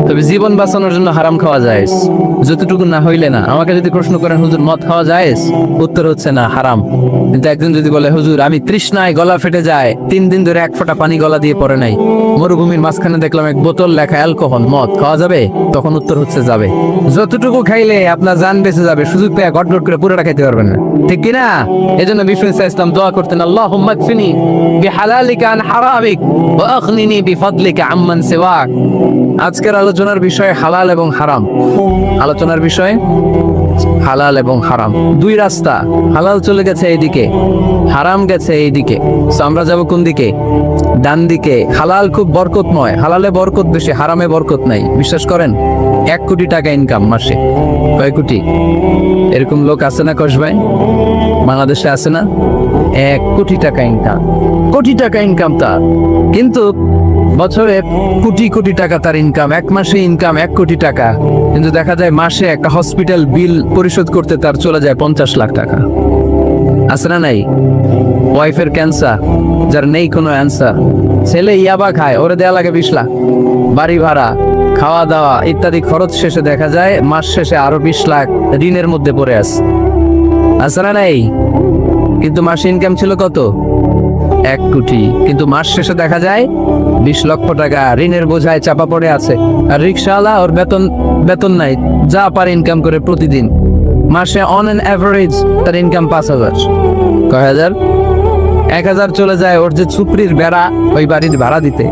তবে জীবন বাঁচানোর জন্য হারাম খাওয়া যায় যতটুকু না হইলে না। আমাকে যদি প্রশ্ন করেন হুজুর মদ খাওয়া যায়, উত্তর হচ্ছে না, হারাম। কিন্তু একজন যদি বলে হুজুর আমি তৃষ্ণায় গলা ফেটে যায়, 3 দিন ধরে এক ফোঁটা পানি গলা দিয়ে পড়ে নাই, মরুভূমির মাঝখানে দেখলাম এক বোতল লেখা অ্যালকোহল, মদ খাওয়া যাবে? তখন উত্তর হচ্ছে যাবে। যতটুকু খাইলে আপনার জান বেঁচে যাবে, সুযোগ পেয়ে গটগট করে পুরোটা খাইতে পারবেন না, ঠিক কিনা? এজন্য বিষ্ণু ইসলাম দোয়া করতেন, আল্লাহুম্মা কফিনি বিহালালিকা আন হারামিক ওয়া আগনিনি বিফাদলিকা আম্মান সিওয়াক। আজকের আলোচনার বিষয় হালাল এবং হারাম। আলোচনার বিষয় হালাল এবং হারাম, দুই রাস্তা। হালাল চলে গেছে এইদিকে, হারাম গেছে এইদিকে। সো আমরা যাব কোন দিকে? ডান দিকে। হালাল খুব বরকতময়, হালালে বরকত বেশি, হারামে বরকত নাই। বিশ্বাস করেন, 1 কোটি টাকা ইনকাম মাসে। কয় কোটি? এরকম লোক আছে না কস ভাই? বাংলাদেশে আছে না? 1 কোটি টাকা ইনকাম, কোটি টাকা ইনকাম তার। কিন্তু বছরে কোটি কোটি টাকা তার ইনকাম, 1 মাসে ইনকাম 1 কোটি টাকা। কিন্তু দেখা যায় মাসে একটা হসপিটাল বিল পরিশোধ করতে তার চলে যায় 50 লাখ টাকা। আছে না নাই? ওয়াইফের ক্যান্সার, যার নেই কোনো অ্যান্সার। ছেলে ইয়াবা খায়, ওরে দেয়া লাগে 20 লাখ। বাড়ি ভাড়া, খাওয়া দাওয়া ইত্যাদি খরচ শেষে দেখা যায় মাস শেষে আরো 20 লাখ ঋণের মধ্যে পড়ে আছে না নাই? কিন্তু মাসে ইনকাম ছিল কত? 1 কোটি। কিন্তু মাস শেষে দেখা যায় 20 লক্ষ টাকা ঋণের বোঝায় চাপা পড়ে আছে। আর রিক্সাওয়ালা, ওর বেতন নাই, যা পারে ইনকাম করে প্রতিদিন। মাসে অন অ্যান অ্যাভারেজ তার ইনকাম 5,000। কয় হাজার? 1,000 চলে যায় ওর যে ছুপড়ির বেড়া, ওই বাড়ির ভাড়া দিতে।